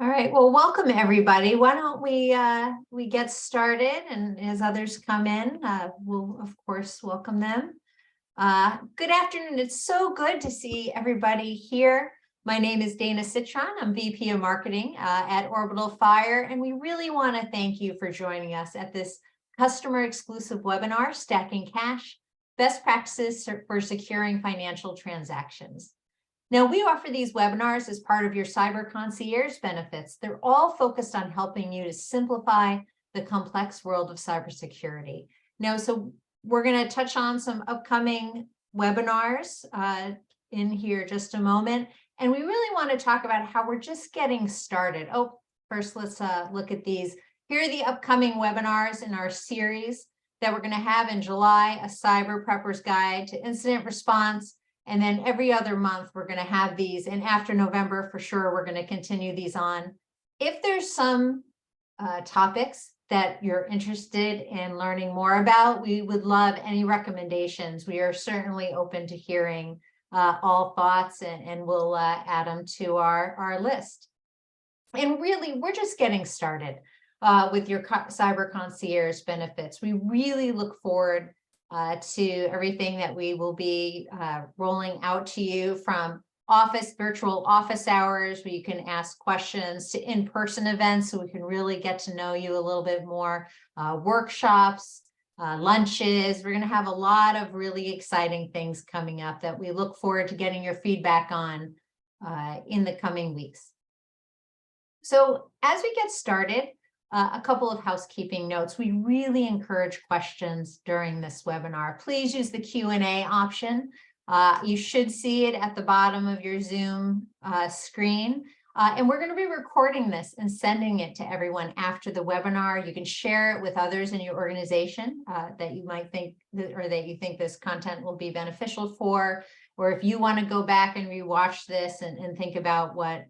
All right, well, welcome everybody. Why don't we get started, and as others come in, we'll of course welcome them. Good afternoon. It's so good to see everybody here. My name is Dana Citron. I'm VP of Marketing at OrbitalFire, and we really want to thank you for joining us at this customer exclusive webinar, Stacking Cash, Best Practices for Securing Financial Transactions. Now, we offer these webinars as part of your Cyber Concierge benefits. They're all focused on helping you to simplify the complex world of cybersecurity. Now, so we're going to touch on some upcoming webinars in here just a moment. And we really want to talk about how we're just getting started. Oh, first, let's look at these. Here are the upcoming webinars in our series that we're going to have in July: a Cyber Prepper's Guide to Incident Response. And then every other month, we're going to have these. And after November, for sure, we're going to continue these on. If there's some topics that you're interested in learning more about, we would love any recommendations. We are certainly open to hearing all thoughts, and we'll add them to our list. And really, we're just getting started with your Cyber Concierge benefits. We really look forward to everything that we will be rolling out to you, from virtual office hours where you can ask questions, to in-person events so we can really get to know you a little bit more, workshops, lunches. We're going to have a lot of really exciting things coming up that we look forward to getting your feedback on in the coming weeks. So as we get started, a couple of housekeeping notes. We really encourage questions during this webinar. Please use the Q&A option. You should see it at the bottom of your Zoom screen. And we're going to be recording this and sending it to everyone after the webinar. You can share it with others in your organization that you might think, or that you think this content will be beneficial for. Or if you want to go back and rewatch this and think about what,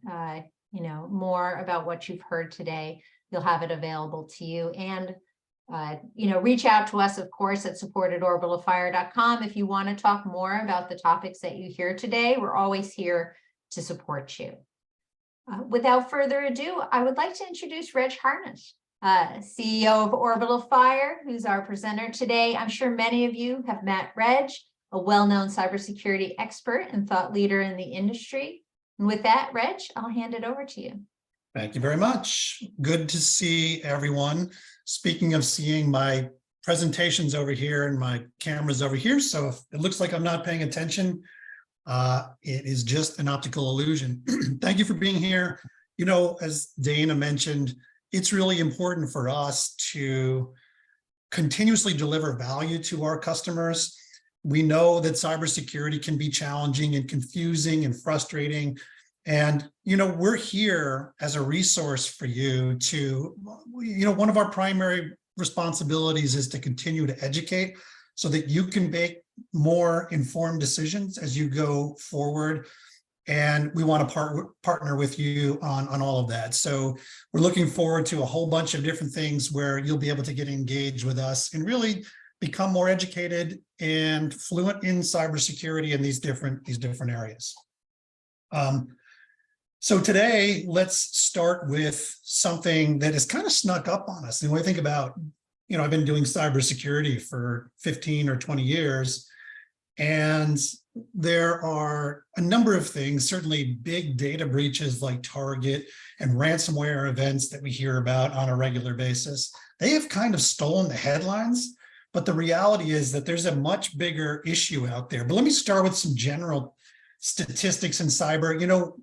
more about what you've heard today, you'll have it available to you. And, reach out to us, of course, at support@orbitalfire.com if you want to talk more about the topics that you hear today. We're always here to support you. Without further ado, I would like to introduce Reg Harnish, CEO of OrbitalFire, who's our presenter today. I'm sure many of you have met Reg, a well-known cybersecurity expert and thought leader in the industry. And with that, Reg, I'll hand it over to you. Thank you very much. Good to see everyone. Speaking of seeing, my presentation's over here and my camera's over here, so if it looks like I'm not paying attention, it is just an optical illusion. Thank you for being here. As Dana mentioned, it's really important for us to continuously deliver value to our customers. We know that cybersecurity can be challenging and confusing and frustrating. And, we're here as a resource for you to, one of our primary responsibilities is to continue to educate so that you can make more informed decisions as you go forward. And we want to partner with you on all of that. So we're looking forward to a whole bunch of different things where you'll be able to get engaged with us and really become more educated and fluent in cybersecurity in these different areas. So today, let's start with something that has kind of snuck up on us. And when I think about, I've been doing cybersecurity for 15 or 20 years, and there are a number of things, certainly big data breaches like Target and ransomware events that we hear about on a regular basis. They have kind of stolen the headlines, but the reality is that there's a much bigger issue out there. But let me start with some general statistics in cyber.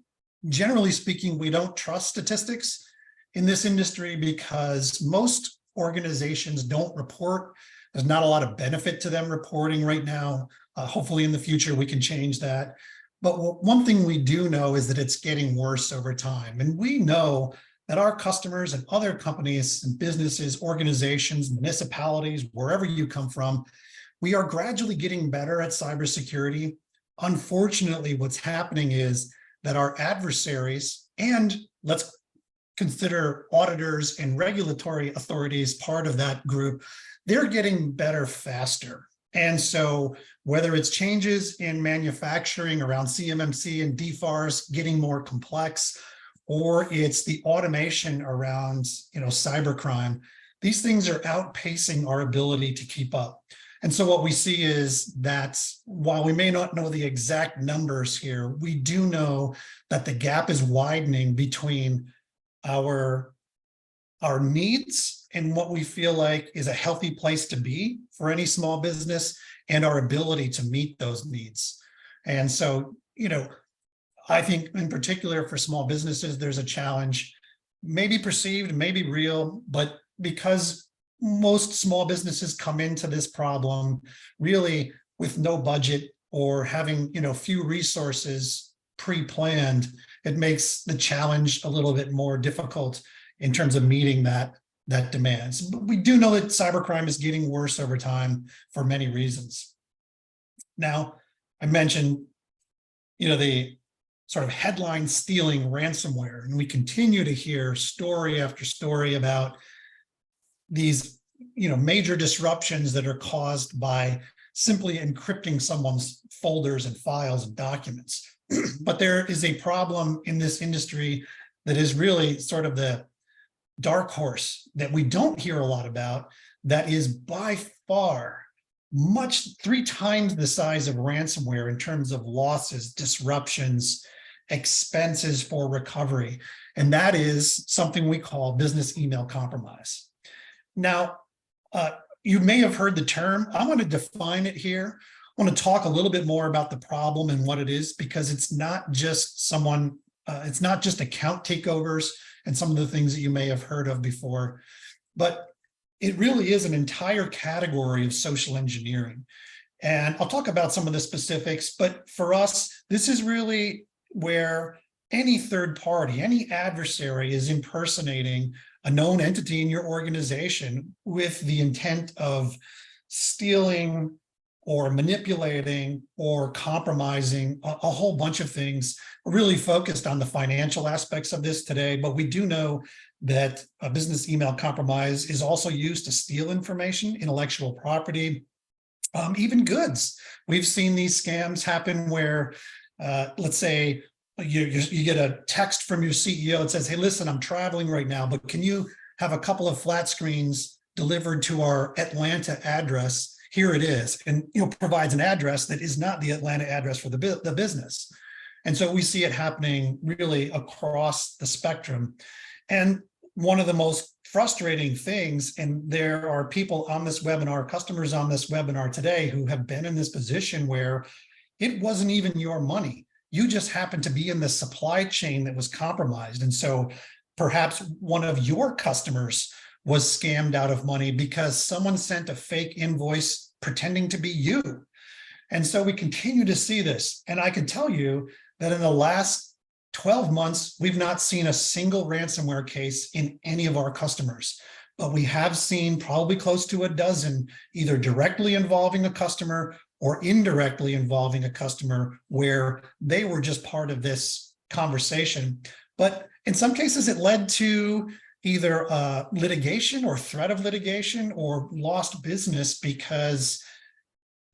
Generally speaking, we don't trust statistics in this industry because most organizations don't report. There's not a lot of benefit to them reporting right now. Hopefully in the future, we can change that. But one thing we do know is that it's getting worse over time. And we know that our customers and other companies and businesses, organizations, municipalities, wherever you come from, we are gradually getting better at cybersecurity. Unfortunately, what's happening is that our adversaries, and let's consider auditors and regulatory authorities part of that group, they're getting better faster. And so whether it's changes in manufacturing around CMMC and DFARS getting more complex, or it's the automation around, cybercrime. These things are outpacing our ability to keep up. And so what we see is that while we may not know the exact numbers here, we do know that the gap is widening between our needs and what we feel like is a healthy place to be for any small business and our ability to meet those needs. And so, I think in particular for small businesses, there's a challenge, maybe perceived, maybe real, but because most small businesses come into this problem really with no budget or having, few resources pre-planned, it makes the challenge a little bit more difficult in terms of meeting that demands. But we do know that cybercrime is getting worse over time for many reasons. Now, I mentioned, the sort of headline stealing ransomware, and we continue to hear story after story about these, major disruptions that are caused by simply encrypting someone's folders and files and documents. But there is a problem in this industry that is really sort of the dark horse that we don't hear a lot about, that is by far much 3 times the size of ransomware in terms of losses, disruptions, expenses for recovery. And that is something we call business email compromise. Now, you may have heard the term. I want to define it here. I want to talk a little bit more about the problem and what it is, because it's not just it's not just account takeovers and some of the things that you may have heard of before, but it really is an entire category of social engineering. And I'll talk about some of the specifics, but for us, this is really where any third party, any adversary is impersonating a known entity in your organization with the intent of stealing or manipulating or compromising a whole bunch of things. We're really focused on the financial aspects of this today, but we do know that a business email compromise is also used to steal information, intellectual property, even goods. We've seen these scams happen where, let's say, you get a text from your CEO that says, hey, listen, I'm traveling right now, but can you have a couple of flat screens delivered to our Atlanta address? Here it is. And provides an address that is not the Atlanta address for the business. And so we see it happening really across the spectrum. And one of the most frustrating things, and there are people on this webinar, customers on this webinar today who have been in this position where it wasn't even your money. You just happened to be in the supply chain that was compromised. And so perhaps one of your customers was scammed out of money because someone sent a fake invoice pretending to be you. And so we continue to see this. And I can tell you that in the last 12 months, we've not seen a single ransomware case in any of our customers, but we have seen probably close to a dozen, either directly involving a customer or indirectly involving a customer where they were just part of this conversation. But in some cases, it led to either litigation or threat of litigation or lost business because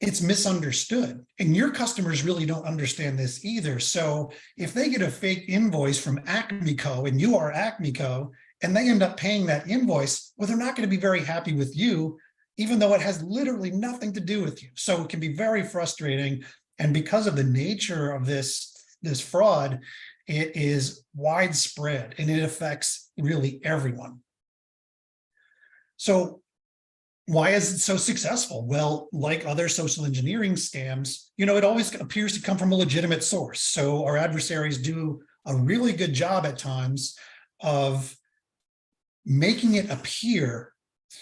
it's misunderstood. And your customers really don't understand this either. So if they get a fake invoice from Acme Co. and you are Acme Co. and they end up paying that invoice, well, they're not going to be very happy with you, even though it has literally nothing to do with you. So it can be very frustrating. And because of the nature of this fraud, it is widespread and it affects really everyone. So why is it so successful? Well, like other social engineering scams, it always appears to come from a legitimate source. So our adversaries do a really good job at times of making it appear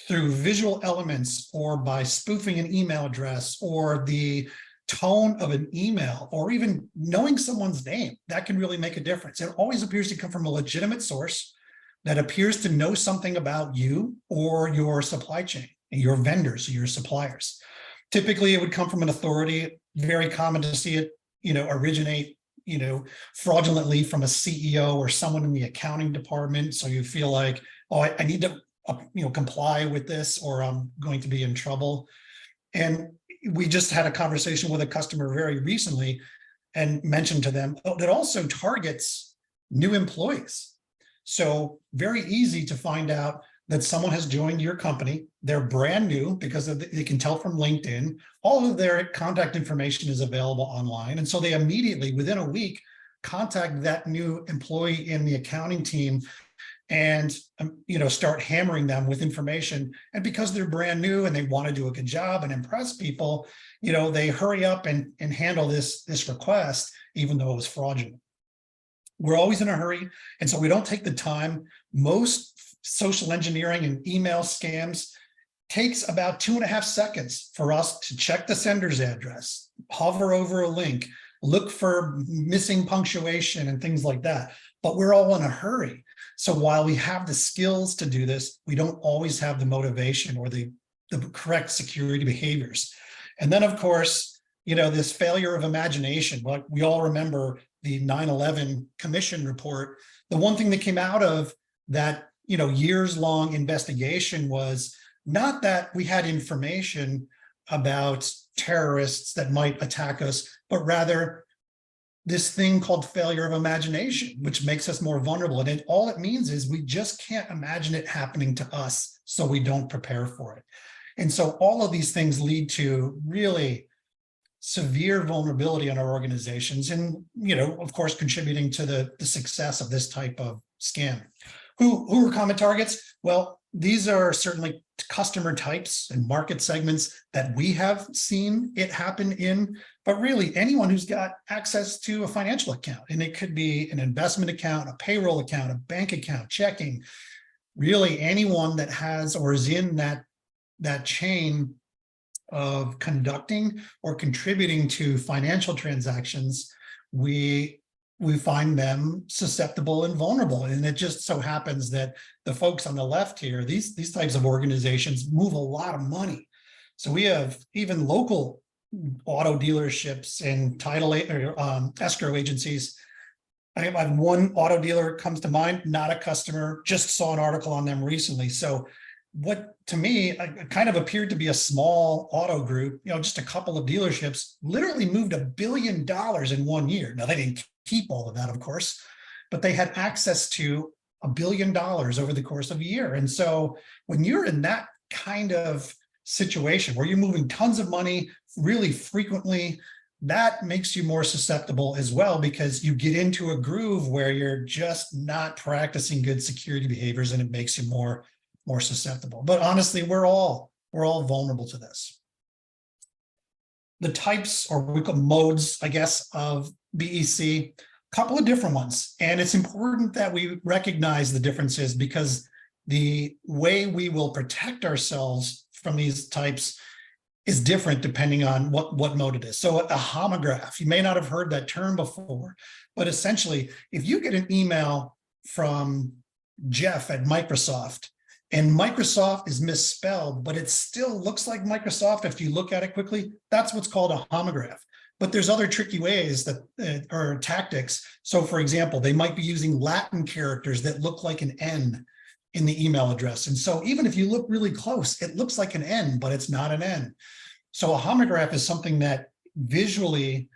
through visual elements or by spoofing an email address or the tone of an email or even knowing someone's name. That can really make a difference. It always appears to come from a legitimate source that appears to know something about you or your supply chain, your vendors, your suppliers. Typically, it would come from an authority. Very common to see it, originate, fraudulently from a CEO or someone in the accounting department. So you feel like, oh, I need to, comply with this or I'm going to be in trouble. And we just had a conversation with a customer very recently and mentioned to them, oh, that also targets new employees. So very easy to find out that someone has joined your company. They're brand new because they can tell from LinkedIn. All of their contact information is available online. And so they immediately, within a week, contact that new employee in the accounting team and start hammering them with information. And because they're brand new and they want to do a good job and impress people, they hurry up and handle this request, even though it was fraudulent. We're always in a hurry, and so we don't take the time. Most social engineering and email scams takes about 2.5 seconds for us to check the sender's address, hover over a link, look for missing punctuation and things like that. But we're all in a hurry. So while we have the skills to do this, we don't always have the motivation or the correct security behaviors. And then, of course, this failure of imagination. Like we all remember the 9/11 Commission report. The one thing that came out of that, years-long investigation was not that we had information about terrorists that might attack us, but rather this thing called failure of imagination, which makes us more vulnerable. And all it means is we just can't imagine it happening to us, so we don't prepare for it. And so all of these things lead to really severe vulnerability in our organizations and, of course, contributing to the success of this type of scam. Who are common targets? Well, these are certainly customer types and market segments that we have seen it happen in, but really anyone who's got access to a financial account, and it could be an investment account, a payroll account, a bank account, checking, really anyone that has or is in that chain of conducting or contributing to financial transactions, we find them susceptible and vulnerable. And it just so happens that the folks on the left here, these types of organizations move a lot of money. So we have even local auto dealerships and title escrow agencies. I have one auto dealer comes to mind, not a customer, just saw an article on them recently. So what to me kind of appeared to be a small auto group, just a couple of dealerships, literally moved $1 billion in 1 year. Now, they didn't keep all of that, of course, but they had access to $1 billion over the course of a year. And so when you're in that kind of situation where you're moving tons of money really frequently, that makes you more susceptible as well, because you get into a groove where you're just not practicing good security behaviors, and it makes you more susceptible. But honestly, we're all vulnerable to this. The types, or we call modes, I guess, of BEC, a couple of different ones. And it's important that we recognize the differences, because the way we will protect ourselves from these types is different depending on what mode it is. So a homograph, you may not have heard that term before, but essentially, if you get an email from Jeff at Microsoft, and Microsoft is misspelled, but it still looks like Microsoft if you look at it quickly, that's what's called a homograph. But there's other tricky ways that or tactics. So for example, they might be using Latin characters that look like an N in the email address. And so even if you look really close, it looks like an N, but it's not an N. So a homograph is something that visually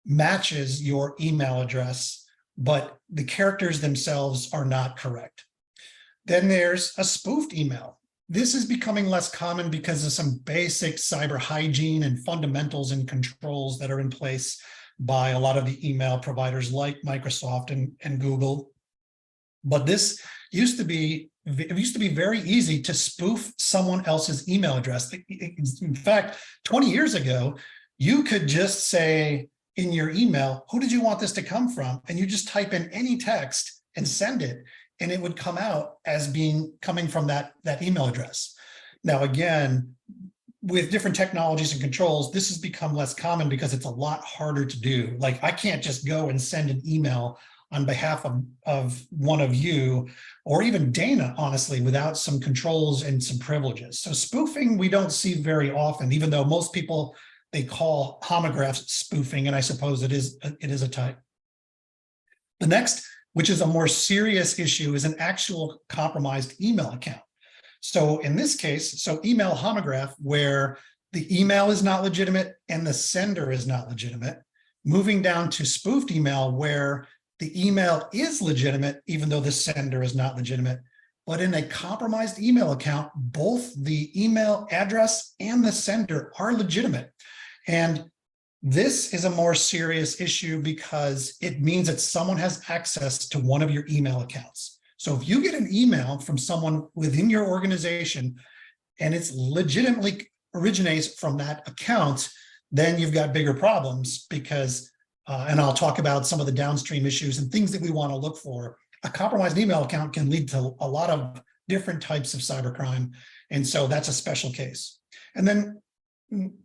matches your email address, but the characters themselves are not correct. Then there's a spoofed email. This is becoming less common because of some basic cyber hygiene and fundamentals and controls that are in place by a lot of the email providers like Microsoft and Google. But this used to be very easy to spoof someone else's email address. In fact, 20 years ago, you could just say in your email, who did you want this to come from? And you just type in any text and send it, and it would come out as coming from that email address. Now, again, with different technologies and controls, this has become less common because it's a lot harder to do. Like, I can't just go and send an email on behalf of one of you, or even Dana, honestly, without some controls and some privileges. So spoofing, we don't see very often, even though most people, they call homographs spoofing, and I suppose it is a type. The next, which is a more serious issue, is an actual compromised email account. So in this case, email homograph, where the email is not legitimate and the sender is not legitimate, moving down to spoofed email, where the email is legitimate, even though the sender is not legitimate. But in a compromised email account, both the email address and the sender are legitimate. And this is a more serious issue because it means that someone has access to one of your email accounts. So if you get an email from someone within your organization and it's legitimately originates from that account, then you've got bigger problems because, and I'll talk about some of the downstream issues and things that we want to look for. A compromised email account can lead to a lot of different types of cybercrime. And so that's a special case. And then,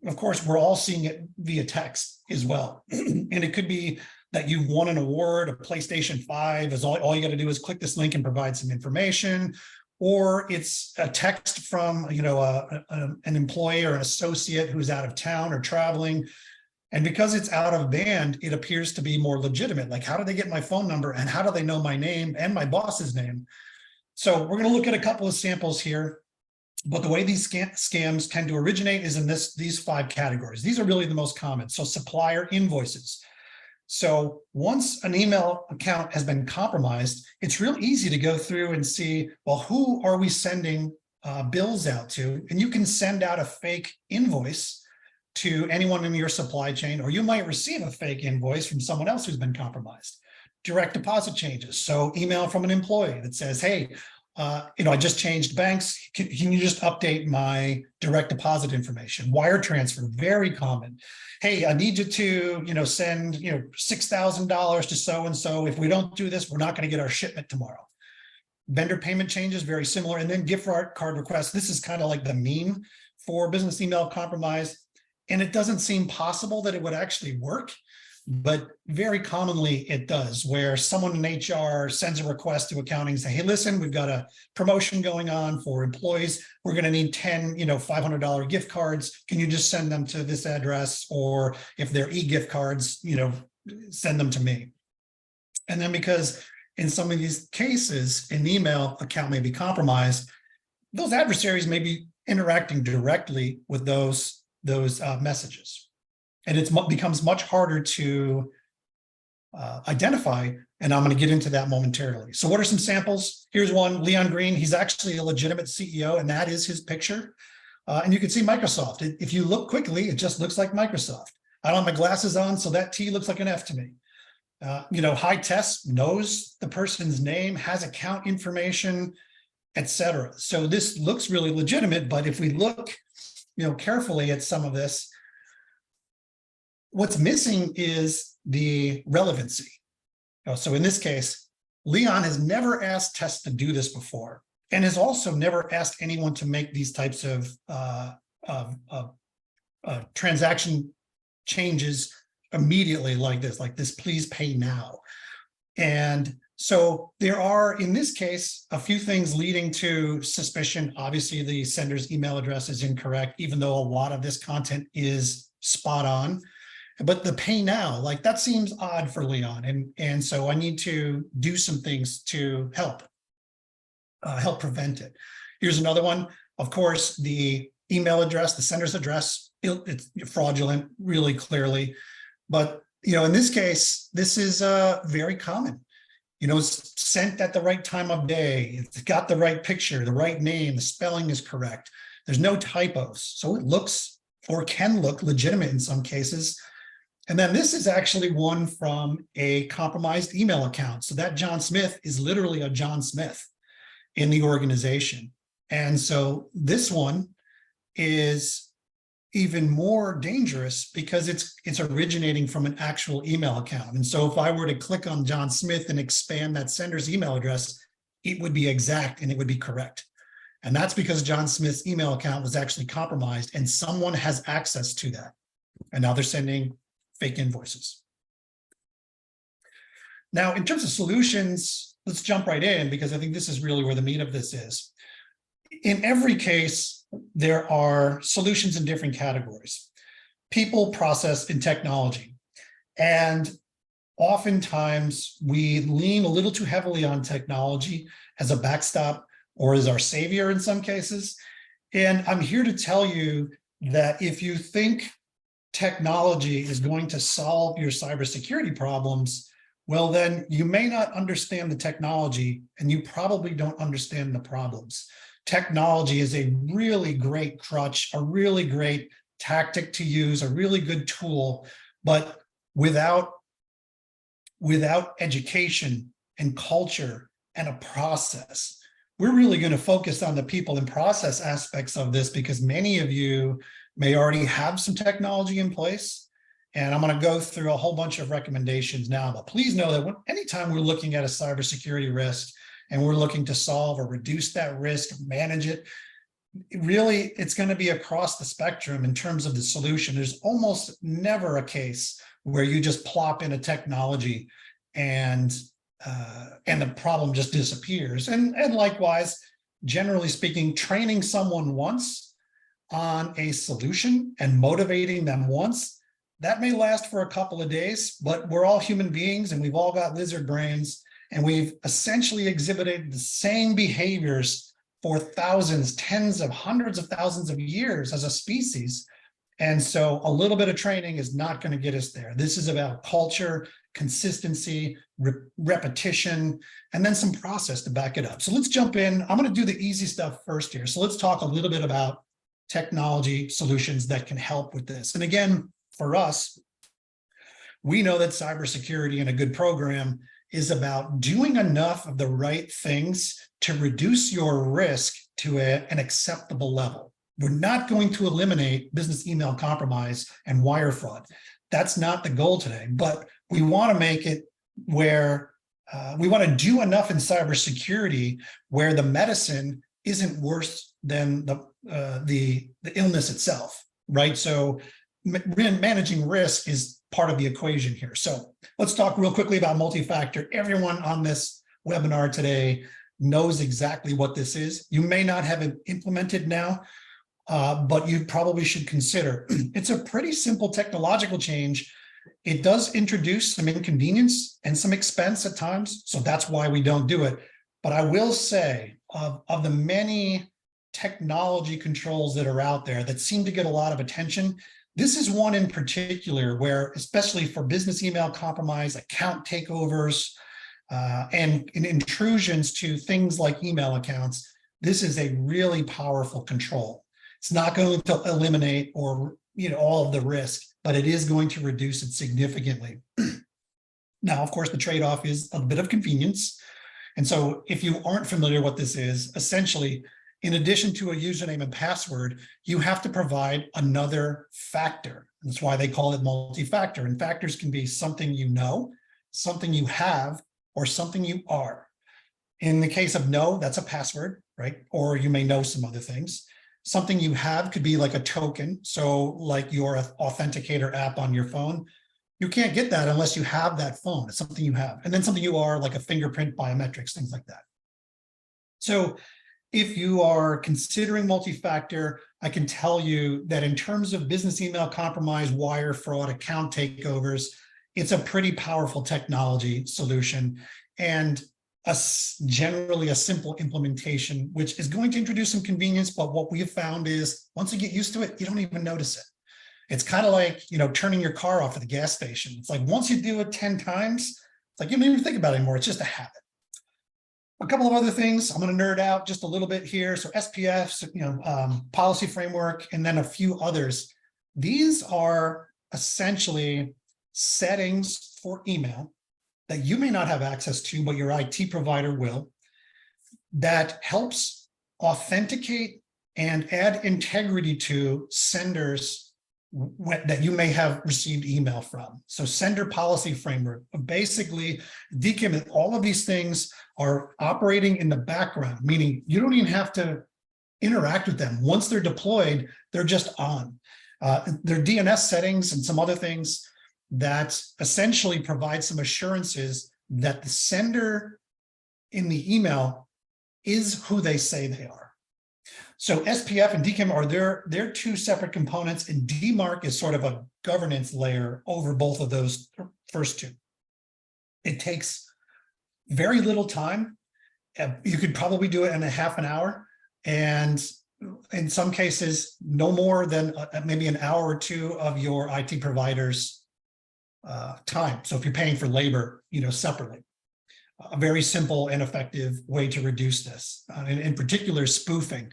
of course, we're all seeing it via text as well. And it could be that you won an award, a PlayStation 5, is all you got to do is click this link and provide some information, or it's a text from, you know, an employee or an associate who's out of town or traveling. And because it's out of band, it appears to be more legitimate. Like, how do they get my phone number and how do they know my name and my boss's name? So we're going to look at a couple of samples here. But the way these scams tend to originate is in these 5 categories. These are really the most common. So supplier invoices. So once an email account has been compromised, it's real easy to go through and see, well, who are we sending bills out to? And you can send out a fake invoice to anyone in your supply chain, or you might receive a fake invoice from someone else who's been compromised. Direct deposit changes. So email from an employee that says, hey, I just changed banks. Can you just update my direct deposit information? Wire transfer, very common. Hey, I need you to, send, $6,000 to so-and-so. If we don't do this, we're not going to get our shipment tomorrow. Vendor payment changes, very similar. And then gift card requests. This is kind of like the meme for business email compromise. And it doesn't seem possible that it would actually work, but very commonly it does, where someone in HR sends a request to accounting, say, hey, listen, we've got a promotion going on for employees. We're going to need 10, $500 gift cards. Can you just send them to this address? Or if they're e-gift cards, send them to me. And then because in some of these cases, an email account may be compromised, those adversaries may be interacting directly with those messages. And it becomes much harder to identify, and I'm going to get into that momentarily. So what are some samples? Here's one, Leon Green. He's actually a legitimate CEO, and that is his picture. And you can see Microsoft. If you look quickly, it just looks like Microsoft. I don't have my glasses on, so that T looks like an F to me. High Test knows the person's name, has account information, etc. So this looks really legitimate, but if we look carefully at some of this, what's missing is the relevancy. So in this case, Leon has never asked Test to do this before, and has also never asked anyone to make these types of transaction changes immediately like this, please pay now. And so there are, in this case, a few things leading to suspicion. Obviously, the sender's email address is incorrect, even though a lot of this content is spot on. But the pay now, that seems odd for Leon. And so I need to do some things to help prevent it. Here's another one. Of course, the email address, the sender's address, it's fraudulent, really clearly. But, in this case, this is very common. It's sent at the right time of day. It's got the right picture, the right name, the spelling is correct. There's no typos. So it looks, or can look, legitimate in some cases. And then this is actually one from a compromised email account. So that John Smith is literally a John Smith in the organization. And so this one is even more dangerous because it's originating from an actual email account. And so if I were to click on John Smith and expand that sender's email address, it would be exact and it would be correct. And that's because John Smith's email account was actually compromised and someone has access to that. And now they're sending fake invoices. Now, in terms of solutions, let's jump right in because I think this is really where the meat of this is. In every case, there are solutions in different categories: people, process, and technology. And oftentimes we lean a little too heavily on technology as a backstop or as our savior in some cases. And I'm here to tell you that if you think technology is going to solve your cybersecurity problems, well, then you may not understand the technology and you probably don't understand the problems. Technology is a really great crutch, a really great tactic to use, a really good tool, but without education and culture and a process, we're really going to focus on the people and process aspects of this because many of you may already have some technology in place. And I'm going to go through a whole bunch of recommendations now, but please know that anytime we're looking at a cybersecurity risk and we're looking to solve or reduce that risk, manage it, really, it's going to be across the spectrum in terms of the solution. There's almost never a case where you just plop in a technology and the problem just disappears. And likewise, generally speaking, training someone once on a solution and motivating them once, that may last for a couple of days, but we're all human beings and we've all got lizard brains, and we've essentially exhibited the same behaviors for thousands, tens of hundreds of thousands of years as a species. And so a little bit of training is not going to get us there. This is about culture, consistency, repetition, and then some process to back it up. So let's jump in. I'm going to do the easy stuff first here. So let's talk a little bit about technology solutions that can help with this. And again, for us, we know that cybersecurity and a good program is about doing enough of the right things to reduce your risk to an acceptable level. We're not going to eliminate business email compromise and wire fraud. That's not the goal today, but we want to make it where we want to do enough in cybersecurity where the medicine isn't worse than the illness itself, right? So managing risk is part of the equation here. So let's talk real quickly about multi-factor. Everyone on this webinar today knows exactly what this is. You may not have it implemented now, but you probably should consider. It's a pretty simple technological change. It does introduce some inconvenience and some expense at times, so that's why we don't do it. But I will say, of the many technology controls that are out there that seem to get a lot of attention, this is one in particular where, especially for business email compromise, account takeovers, and intrusions to things like email accounts, this is a really powerful control. It's not going to eliminate or all of the risk, but it is going to reduce it significantly. Now, of course, the trade-off is a bit of convenience. And so if you aren't familiar what this is, essentially, in addition to a username and password, you have to provide another factor. That's why they call it multi-factor. And factors can be something you know, something you have, or something you are. In the case of know, that's a password, right? Or you may know some other things. Something you have could be like a token. So like your authenticator app on your phone, you can't get that unless you have that phone. It's something you have. And then something you are, like a fingerprint, biometrics, things like that. So if you are considering multi-factor, I can tell you that in terms of business email compromise, wire fraud, account takeovers, it's a pretty powerful technology solution, and generally a simple implementation, which is going to introduce some convenience. But what we have found is once you get used to it, you don't even notice it. It's kind of like, turning your car off at the gas station. It's like once you do it 10 times, it's like you don't even think about it anymore. It's just a habit. A couple of other things, I'm going to nerd out just a little bit here. So SPFs, policy framework, and then a few others. These are essentially settings for email that you may not have access to, but your IT provider will, that helps authenticate and add integrity to senders that you may have received email from. So sender policy framework, basically DKIM, all of these things are operating in the background, meaning you don't even have to interact with them. Once they're deployed, they're just on. Their DNS settings and some other things that essentially provide some assurances that the sender in the email is who they say they are. So SPF and DKIM are they're two separate components, and DMARC is sort of a governance layer over both of those first two. It takes very little time. You could probably do it in a half an hour, and in some cases, no more than maybe an hour or two of your IT provider's time. So if you're paying for labor, separately, a very simple and effective way to reduce this, in particular spoofing,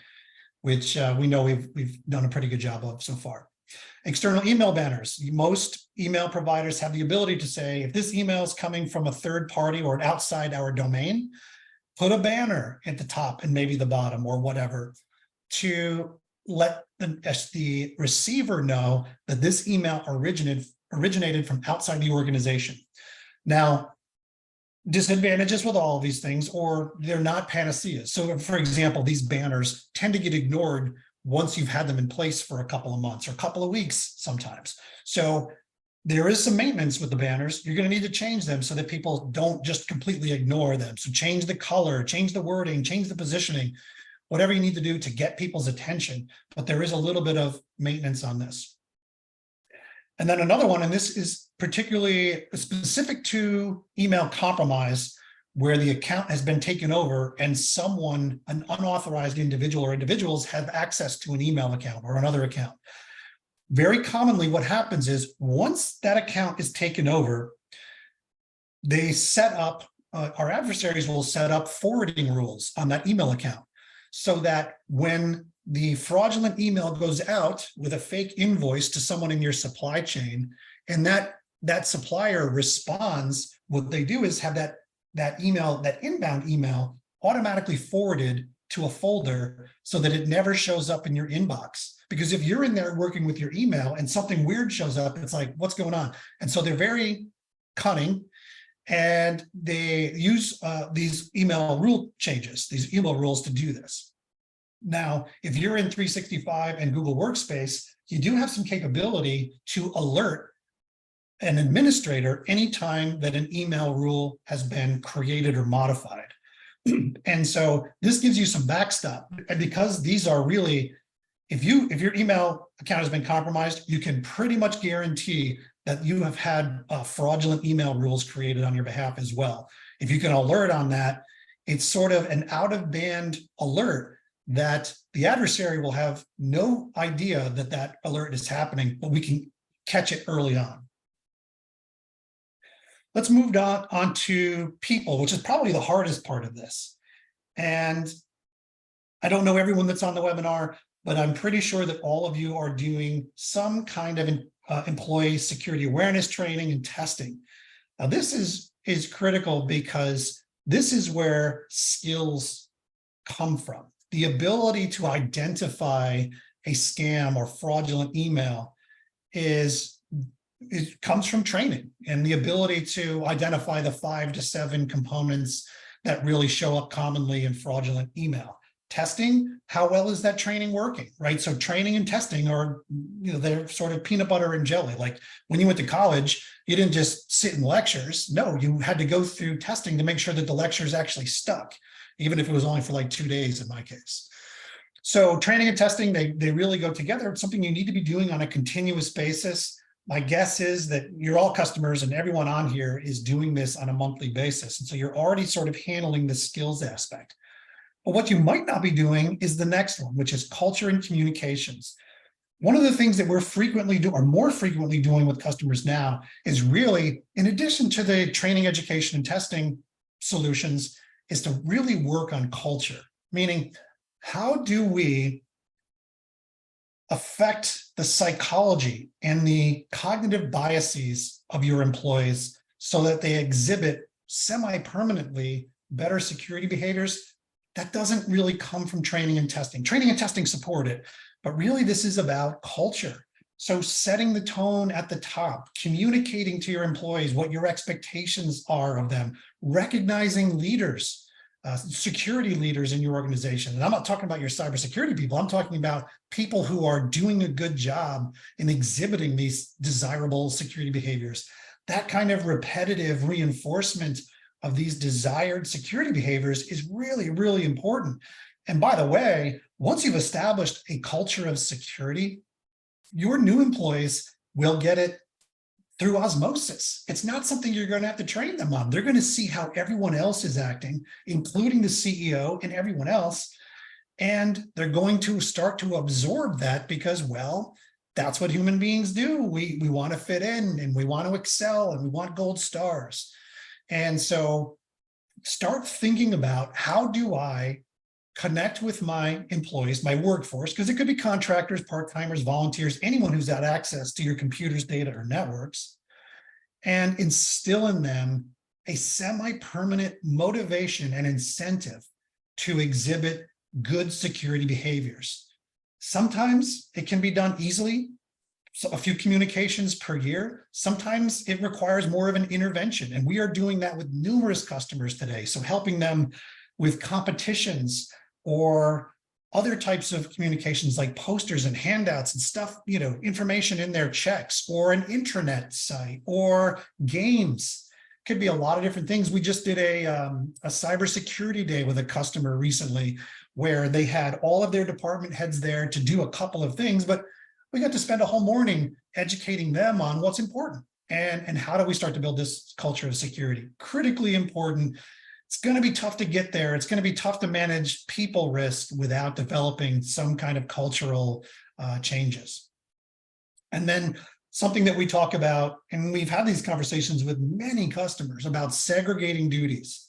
which we know we've done a pretty good job of so far. External email banners. Most email providers have the ability to say, if this email is coming from a third party or outside our domain, put a banner at the top and maybe the bottom or whatever to let the receiver know that this email originated from outside the organization. Now, disadvantages with all of these things, or they're not panaceas. So for example, these banners tend to get ignored once you've had them in place for a couple of months or a couple of weeks sometimes. So there is some maintenance with the banners. You're going to need to change them so that people don't just completely ignore them. So change the color, change the wording, change the positioning, whatever you need to do to get people's attention. But there is a little bit of maintenance on this. And then another one, and this is particularly specific to email compromise, where the account has been taken over and someone, an unauthorized individual or individuals, have access to an email account or another account. Very commonly, what happens is once that account is taken over, they set up, our adversaries will set up forwarding rules on that email account so that when the fraudulent email goes out with a fake invoice to someone in your supply chain, and that supplier responds, what they do is have that email, that inbound email, automatically forwarded to a folder so that it never shows up in your inbox. Because if you're in there working with your email and something weird shows up, it's like, what's going on? And so they're very cunning, and they use these email rule changes, these email rules to do this. Now, if you're in 365 and Google Workspace, you do have some capability to alert an administrator anytime that an email rule has been created or modified. And so this gives you some backstop. And because these are really, if your email account has been compromised, you can pretty much guarantee that you have had fraudulent email rules created on your behalf as well. If you can alert on that, it's sort of an out-of-band alert that the adversary will have no idea that that alert is happening, but we can catch it early on. Let's move on to people, which is probably the hardest part of this. And I don't know everyone that's on the webinar, but I'm pretty sure that all of you are doing some kind of employee security awareness training and testing. Now, this is critical because this is where skills come from. The ability to identify a scam or fraudulent email it comes from training, and the ability to identify the 5 to 7 components that really show up commonly in fraudulent email. Testing, how well is that training working, right? So training and testing are, they're sort of peanut butter and jelly. Like when you went to college, you didn't just sit in lectures. No, you had to go through testing to make sure that the lectures actually stuck, even if it was only for like 2 days in my case. So training and testing, they really go together. It's something you need to be doing on a continuous basis. My guess is that you're all customers and everyone on here is doing this on a monthly basis. And so you're already sort of handling the skills aspect. But what you might not be doing is the next one, which is culture and communications. One of the things that we're frequently doing, or more frequently doing with customers now, is really, in addition to the training, education, and testing solutions, is to really work on culture. Meaning, how do we affect the psychology and the cognitive biases of your employees so that they exhibit semi-permanently better security behaviors? That doesn't really come from training and testing. Training and testing support it, but really this is about culture. So setting the tone at the top, communicating to your employees what your expectations are of them, recognizing leaders, security leaders in your organization. And I'm not talking about your cybersecurity people. I'm talking about people who are doing a good job in exhibiting these desirable security behaviors. That kind of repetitive reinforcement of these desired security behaviors is really, really important. And by the way, once you've established a culture of security, your new employees will get it through osmosis. It's not something you're going to have to train them on. They're going to see how everyone else is acting, including the CEO and everyone else. And they're going to start to absorb that because, well, that's what human beings do. We want to fit in and we want to excel and we want gold stars. And so start thinking about, how do I connect with my employees, my workforce, because it could be contractors, part-timers, volunteers, anyone who's got access to your computers, data, or networks, and instill in them a semi-permanent motivation and incentive to exhibit good security behaviors. Sometimes it can be done easily, so a few communications per year. Sometimes it requires more of an intervention, and we are doing that with numerous customers today. So helping them with competitions or other types of communications like posters and handouts and stuff, information in their checks, or an intranet site, or games. Could be a lot of different things. We just did a cybersecurity day with a customer recently, where they had all of their department heads there to do a couple of things, but we got to spend a whole morning educating them on what's important and how do we start to build this culture of security. Critically important. It's going to be tough to get there. It's going to be tough to manage people risk without developing some kind of cultural changes. And then something that we talk about, and we've had these conversations with many customers about segregating duties.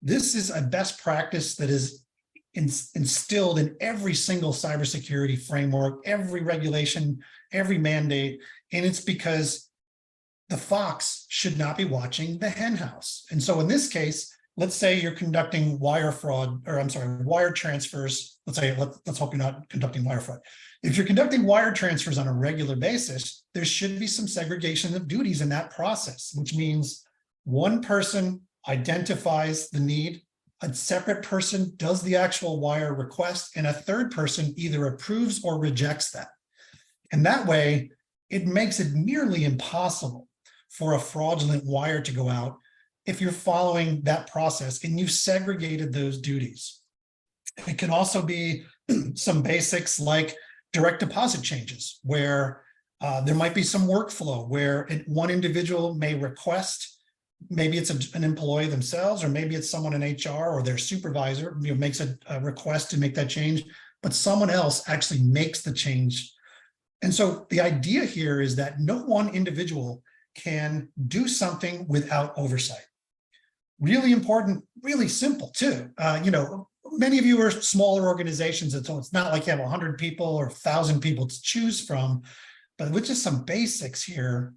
This is a best practice that is instilled in every single cybersecurity framework, every regulation, every mandate. And it's because the fox should not be watching the hen house. And so in this case, let's say you're conducting wire transfers. Let's hope you're not conducting wire fraud. If you're conducting wire transfers on a regular basis, there should be some segregation of duties in that process, which means one person identifies the need, a separate person does the actual wire request, and a third person either approves or rejects that. And that way, it makes it nearly impossible for a fraudulent wire to go out if you're following that process and you've segregated those duties. It can also be some basics like direct deposit changes, where there might be some workflow where one individual may request, maybe it's an employee themselves, or maybe it's someone in HR or their supervisor makes a request to make that change, but someone else actually makes the change. And so the idea here is that no one individual can do something without oversight. Really important, really simple too. Many of you are smaller organizations, and so it's not like you have 100 people or 1,000 people to choose from, but with just some basics here,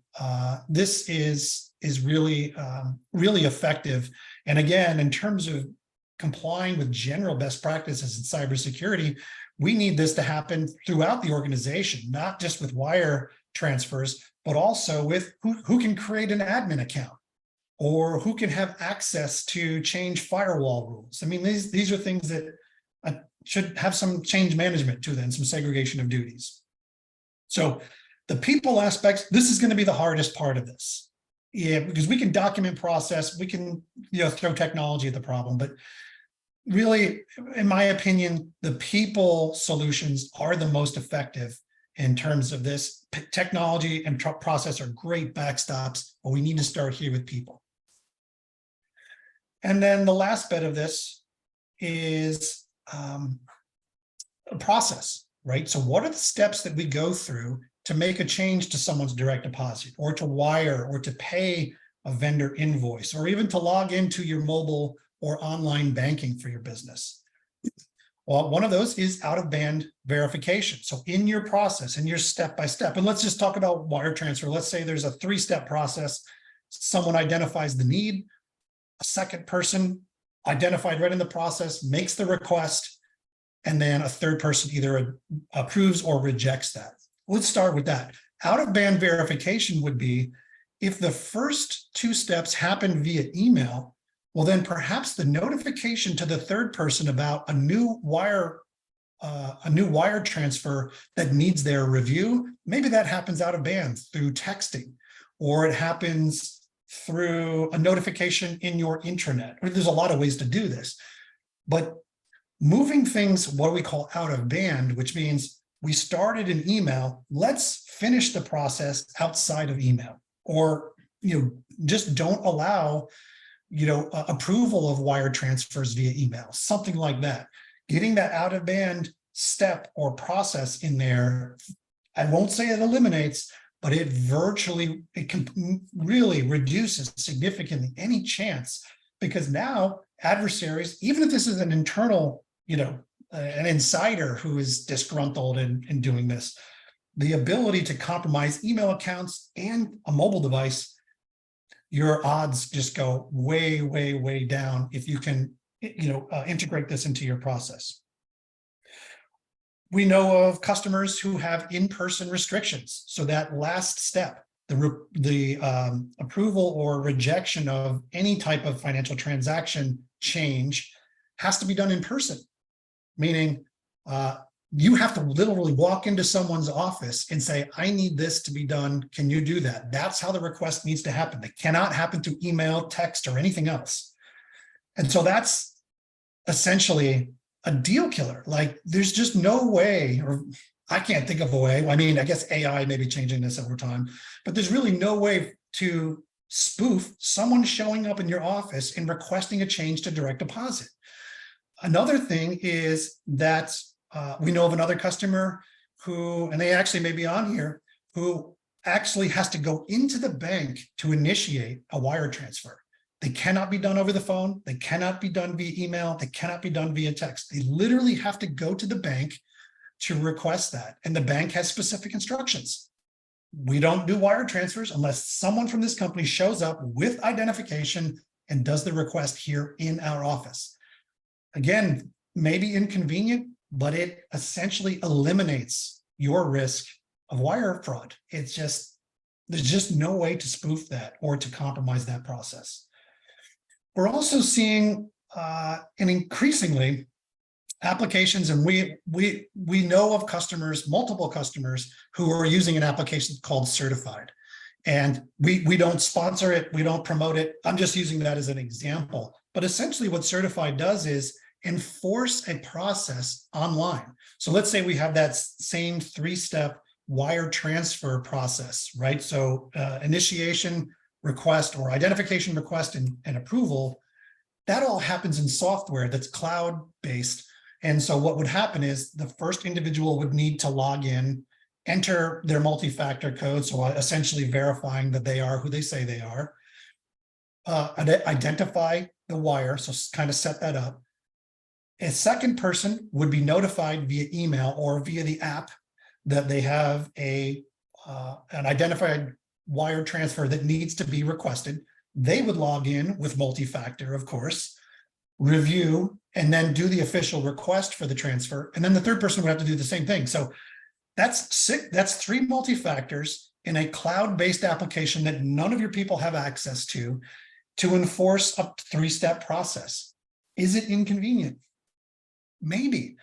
this is really, really effective. And again, in terms of complying with general best practices in cybersecurity, we need this to happen throughout the organization, not just with wire transfers, but also with who can create an admin account, or who can have access to change firewall rules. I mean, these are things that should have some change management to them, some segregation of duties. So the people aspects, this is going to be the hardest part of this. Yeah, because we can document process, we can throw technology at the problem, but really, in my opinion, the people solutions are the most effective in terms of this. Technology and process are great backstops, but we need to start here with people. And then the last bit of this is a process, right? So what are the steps that we go through to make a change to someone's direct deposit, or to wire, or to pay a vendor invoice, or even to log into your mobile or online banking for your business? Well, one of those is out-of-band verification. So in your process, in your step-by-step, and let's just talk about wire transfer. Let's say there's a 3-step process. Someone identifies the need, a second person identified right in the process makes the request, and then a third person either approves or rejects that. Let's start with that. Out-of-band verification would be if the first 2 steps happen via email, well, then perhaps the notification to the third person about a new wire transfer that needs their review, maybe that happens out of band through texting, or it happens through a notification in your intranet. There's a lot of ways to do this, but moving things, what we call out of band, which means we started an email, let's finish the process outside of email, or just don't allow approval of wire transfers via email, something like that. Getting that out of band step or process in there I won't say it eliminates, but it can really reduces significantly any chance, because now adversaries, even if this is an internal, an insider who is disgruntled in doing this, the ability to compromise email accounts and a mobile device, your odds just go way, way, way down if you can, integrate this into your process. We know of customers who have in-person restrictions. So that last step, the approval or rejection of any type of financial transaction change has to be done in person, meaning you have to literally walk into someone's office and say, I need this to be done. Can you do that? That's how the request needs to happen. It cannot happen through email, text, or anything else. And so that's essentially a deal killer. Like, there's just no way, or I can't think of a way. I mean, I guess AI may be changing this over time, but there's really no way to spoof someone showing up in your office and requesting a change to direct deposit. Another thing is that we know of another customer who, and they actually may be on here, who actually has to go into the bank to initiate a wire transfer. They cannot be done over the phone. They cannot be done via email. They cannot be done via text. They literally have to go to the bank to request that. And the bank has specific instructions. We don't do wire transfers unless someone from this company shows up with identification and does the request here in our office. Again, maybe inconvenient, but it essentially eliminates your risk of wire fraud. There's just no way to spoof that or to compromise that process. We're also seeing and increasingly applications, and we know of customers, multiple customers, who are using an application called Certified. And we don't sponsor it, we don't promote it. I'm just using that as an example. But essentially what Certified does is enforce a process online. So let's say we have that same 3-step wire transfer process, right? So initiation, request, or identification request and approval, that all happens in software that's cloud-based. And so what would happen is the first individual would need to log in, enter their multi-factor code, so essentially verifying that they are who they say they are, identify the wire, so kind of set that up. A second person would be notified via email or via the app that they have an identified wire transfer that needs to be requested. They would log in with multi-factor, of course, review, and then do the official request for the transfer. And then the third person would have to do the same thing. So that's 3 multi-factors in a cloud-based application that none of your people have access to enforce a 3-step process. Is it inconvenient? Maybe.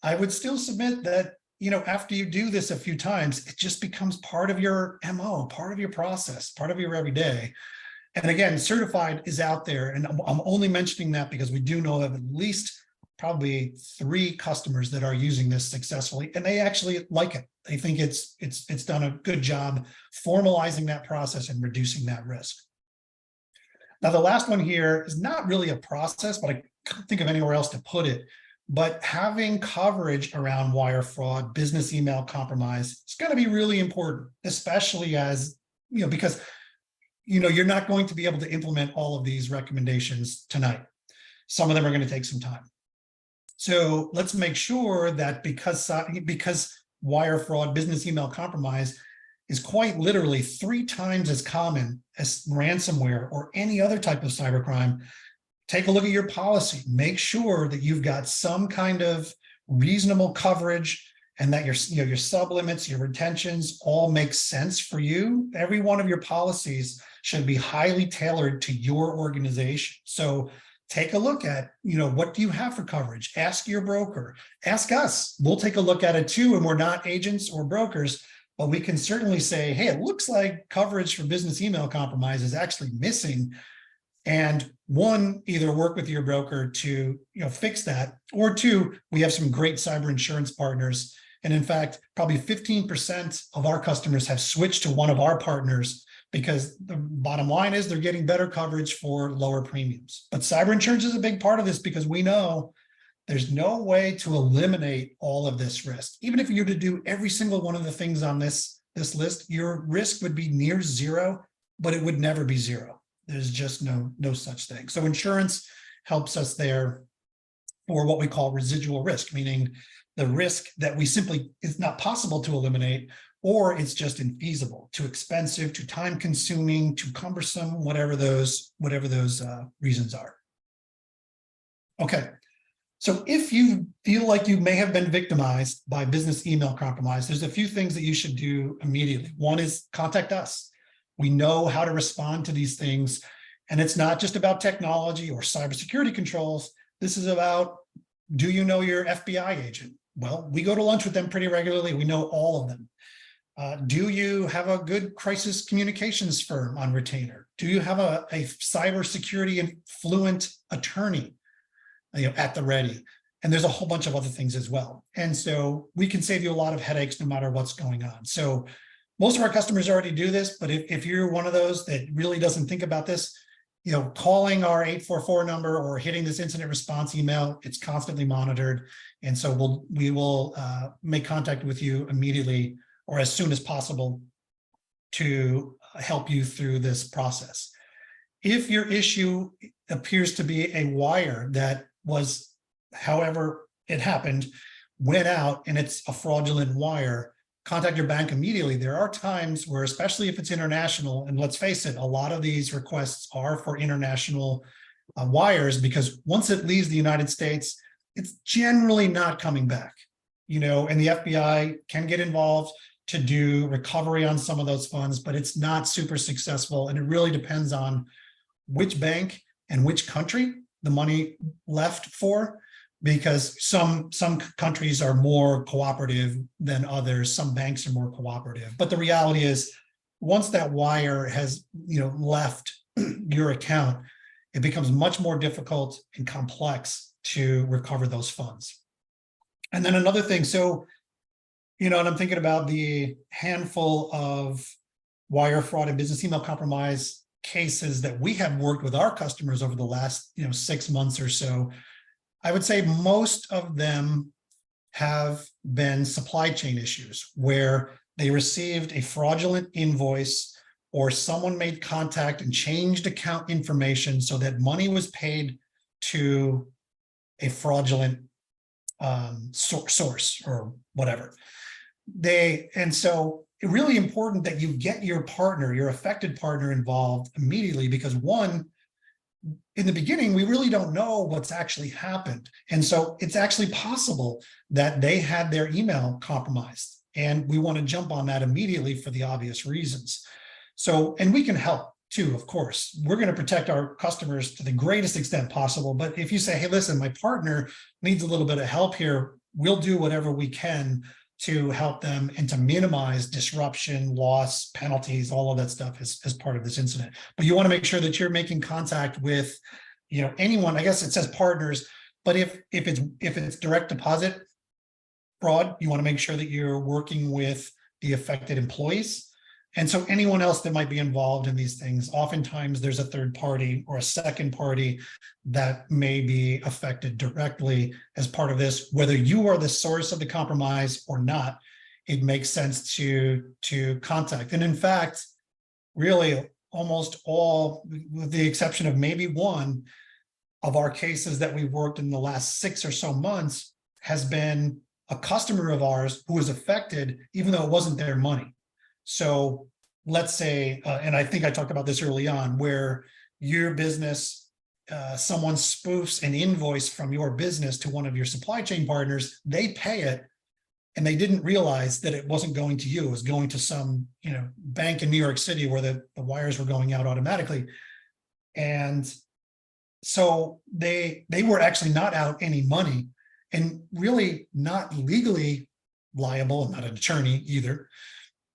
I would still submit that, after you do this a few times, it just becomes part of your MO, part of your process, part of your everyday. And again, Certified is out there. And I'm only mentioning that because we do know of at least probably 3 customers that are using this successfully, and they actually like it. They think it's done a good job formalizing that process and reducing that risk. Now, the last one here is not really a process, but I can't think of anywhere else to put it. But having coverage around wire fraud, business email compromise, it's going to be really important, especially as, because, you're not going to be able to implement all of these recommendations tonight. Some of them are going to take some time. So let's make sure that because wire fraud, business email compromise is quite literally 3 times as common as ransomware or any other type of cybercrime, take a look at your policy. Make sure that you've got some kind of reasonable coverage and that your sublimits, your retentions all make sense for you. Every one of your policies should be highly tailored to your organization. So take a look at, what do you have for coverage? Ask your broker, ask us. We'll take a look at it too. And we're not agents or brokers, but we can certainly say, hey, it looks like coverage for business email compromise is actually missing. And 1, either work with your broker to fix that, or 2, we have some great cyber insurance partners. And in fact, probably 15% of our customers have switched to one of our partners because the bottom line is they're getting better coverage for lower premiums. But cyber insurance is a big part of this because we know There's no way to eliminate all of this risk. Even if you were to do every single one of the things on this list, your risk would be near zero, but it would never be zero. There's just no such thing. So insurance helps us there for what we call residual risk, meaning the risk that we simply is not possible to eliminate, or it's just infeasible, too expensive, too time consuming, too cumbersome, whatever those reasons are. Okay. So if you feel like you may have been victimized by business email compromise, there's a few things that you should do immediately. One is contact us. We know how to respond to these things. And it's not just about technology or cybersecurity controls. This is about, do you know your FBI agent? Well, we go to lunch with them pretty regularly. We know all of them. Do you have a good crisis communications firm on retainer? Do you have a cybersecurity and fluent attorney at the ready? And there's a whole bunch of other things as well. And so we can save you a lot of headaches no matter what's going on. So most of our customers already do this, but if you're one of those that really doesn't think about this, calling our 844 number or hitting this incident response email, it's constantly monitored. And so we will make contact with you immediately or as soon as possible to help you through this process. If your issue appears to be a wire that was, however it happened, went out and it's a fraudulent wire, contact your bank immediately. There are times where, especially if it's international, and let's face it, a lot of these requests are for international wires, because once it leaves the United States, it's generally not coming back, and the FBI can get involved to do recovery on some of those funds, but it's not super successful. And it really depends on which bank and which country the money left for, because some countries are more cooperative than others. Some banks are more cooperative. But the reality is, once that wire has left your account, it becomes much more difficult and complex to recover those funds. And then another thing, so, and I'm thinking about the handful of wire fraud and business email compromise cases that we have worked with our customers over the last 6 months or so. I would say most of them have been supply chain issues where they received a fraudulent invoice or someone made contact and changed account information so that money was paid to a fraudulent source or whatever. And so it's really important that you get your partner, your affected partner, involved immediately, because one, in the beginning, we really don't know what's actually happened. And so it's actually possible that they had their email compromised, and we want to jump on that immediately for the obvious reasons. So, and we can help too, of course. We're going to protect our customers to the greatest extent possible. But if you say, hey, listen, my partner needs a little bit of help here, we'll do whatever we can to help them and to minimize disruption, loss, penalties, all of that stuff as part of this incident. But you want to make sure that you're making contact with, anyone. I guess it says partners, but if it's direct deposit fraud, you want to make sure that you're working with the affected employees. And so anyone else that might be involved in these things, oftentimes there's a third party or a second party that may be affected directly as part of this. Whether you are the source of the compromise or not, it makes sense to contact. And in fact, really almost all, with the exception of maybe one of our cases that we've worked in the last 6 or so months, has been a customer of ours who was affected, even though it wasn't their money. So let's say, and I think I talked about this early on, where your business, someone spoofs an invoice from your business to one of your supply chain partners, they pay it, and they didn't realize that it wasn't going to you. It was going to some, bank in New York City where the wires were going out automatically. And so they were actually not out any money, and really not legally liable, not an attorney either.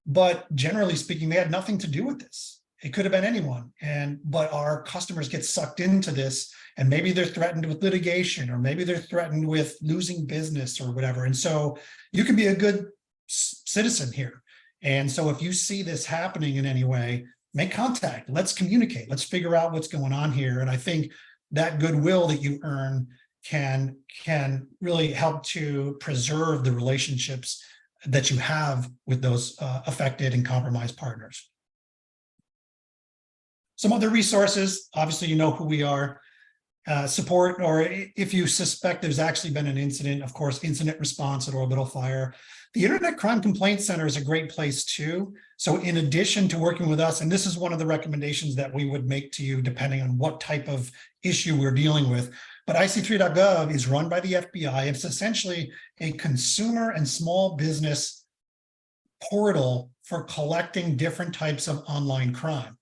But generally speaking, they had nothing to do with this. It could have been anyone. But our customers get sucked into this, and maybe they're threatened with litigation, or maybe they're threatened with losing business or whatever. And so you can be a good citizen here. And so if you see this happening in any way, make contact. Let's communicate. Let's figure out what's going on here. And I think that goodwill that you earn can really help to preserve the relationships that you have with those affected and compromised partners. Some other resources, obviously, you know who we are. Support, or if you suspect there's actually been an incident, of course, incident response at OrbitalFire. The Internet Crime Complaint Center is a great place too. So in addition to working with us, and this is one of the recommendations that we would make to you depending on what type of issue we're dealing with, but IC3.gov is run by the FBI. It's essentially a consumer and small business portal for collecting different types of online crime.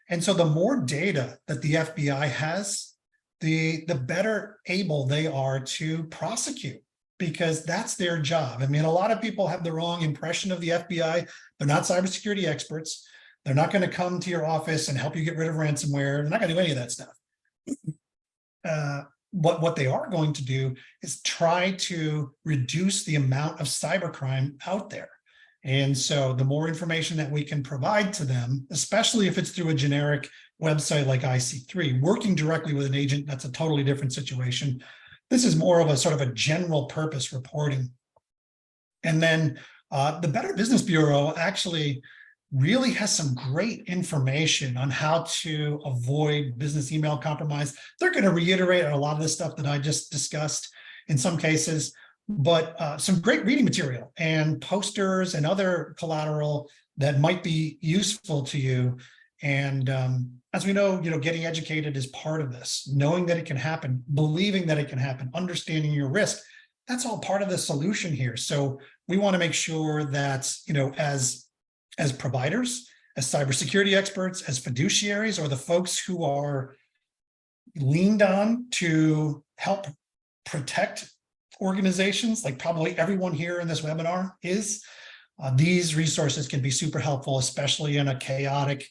And so the more data that the FBI has, the better able they are to prosecute, because that's their job. I mean, a lot of people have the wrong impression of the FBI. They're not cybersecurity experts. They're not going to come to your office and help you get rid of ransomware. They're not going to do any of that stuff. What they are going to do is try to reduce the amount of cybercrime out there. And so the more information that we can provide to them, especially if it's through a generic website like IC3, working directly with an agent, that's a totally different situation. This is more of a sort of a general purpose reporting. And then the Better Business Bureau actually really has some great information on how to avoid business email compromise. They're going to reiterate a lot of the stuff that I just discussed in some cases, but some great reading material and posters and other collateral that might be useful to you. And as we know, getting educated is part of this. Knowing that it can happen, believing that it can happen, understanding your risk, that's all part of the solution here. So we want to make sure that, as providers, as cybersecurity experts, as fiduciaries, or the folks who are leaned on to help protect organizations, like probably everyone here in this webinar is, these resources can be super helpful, especially in a chaotic,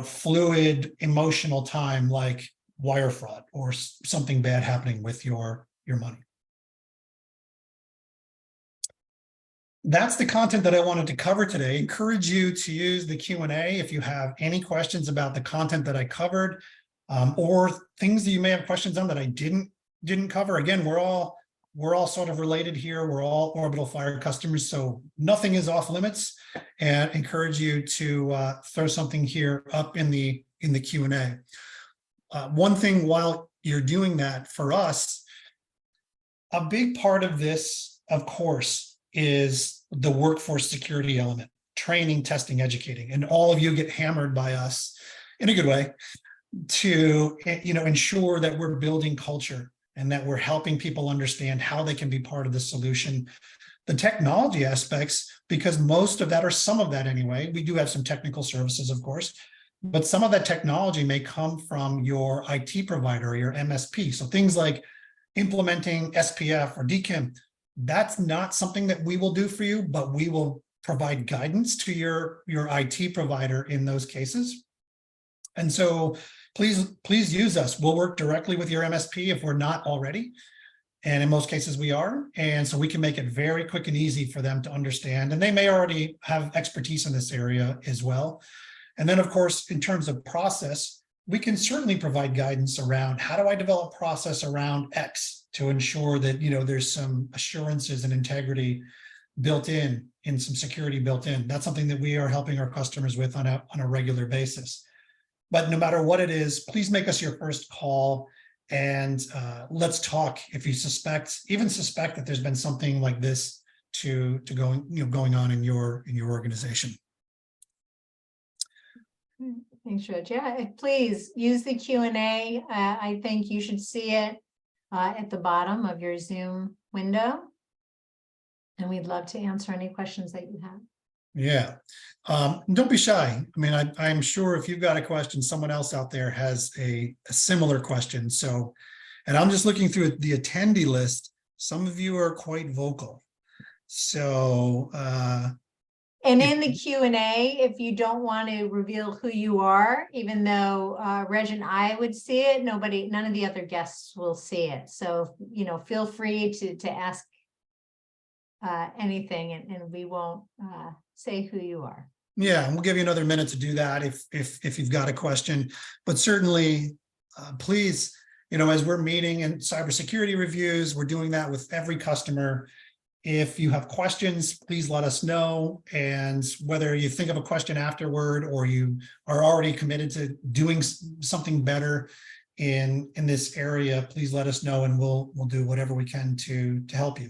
fluid, emotional time like wire fraud or something bad happening with your money. That's the content that I wanted to cover today. I encourage you to use the Q&A if you have any questions about the content that I covered, or things that you may have questions on that I didn't cover. Again, we're all sort of related here. We're all OrbitalFire customers, so nothing is off limits. And encourage you to throw something here up in the Q&A. One thing while you're doing that, for us, a big part of this, of course, is the workforce security element: training, testing, educating. And all of you get hammered by us in a good way to ensure that we're building culture and that we're helping people understand how they can be part of the solution. The technology aspects, because most of that, or some of that anyway, we do have some technical services, of course, but some of that technology may come from your IT provider or your MSP. So things like implementing SPF or DKIM, that's not something that we will do for you, but we will provide guidance to your IT provider in those cases. And so please use us. We'll work directly with your MSP if we're not already. And in most cases we are. And so we can make it very quick and easy for them to understand. And they may already have expertise in this area as well. And then, of course, in terms of process, we can certainly provide guidance around how do I develop process around X to ensure that, there's some assurances and integrity built in some security built in. That's something that we are helping our customers with on a regular basis. But no matter what it is, please make us your first call, and let's talk. If you suspect that there's been something like this going on in your organization. Thanks, Rich. Yeah, please use the Q&A. I think you should see it at the bottom of your Zoom window, and we'd love to answer any questions that you have. Yeah. Don't be shy. I mean, I'm sure if you've got a question, someone else out there has a similar question. So, and I'm just looking through the attendee list. Some of you are quite vocal. So, and in the Q&A, if you don't want to reveal who you are, even though Reg and I would see it, none of the other guests will see it. So, feel free to ask anything, and we won't say who you are. Yeah, and we'll give you another minute to do that if you've got a question. But certainly, please, as we're meeting in cybersecurity reviews, we're doing that with every customer. If you have questions, please let us know. And whether you think of a question afterward or you are already committed to doing something better in this area, please let us know, and we'll do whatever we can to help you.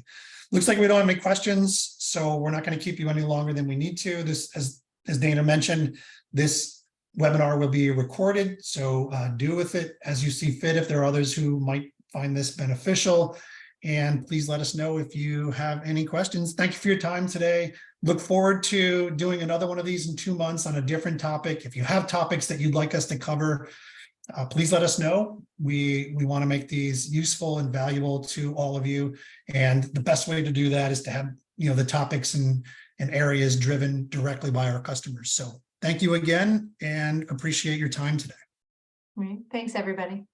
Looks like we don't have any questions, so we're not going to keep you any longer than we need to. This, as Dana mentioned, this webinar will be recorded, so do with it as you see fit. If there are others who might find this beneficial, and please let us know if you have any questions. Thank you for your time today. Look forward to doing another one of these in 2 months on a different topic. If you have topics that you'd like us to cover, please let us know. We want to make these useful and valuable to all of you. And the best way to do that is to have, the topics and areas driven directly by our customers. So thank you again, and appreciate your time today. Right. Thanks, everybody.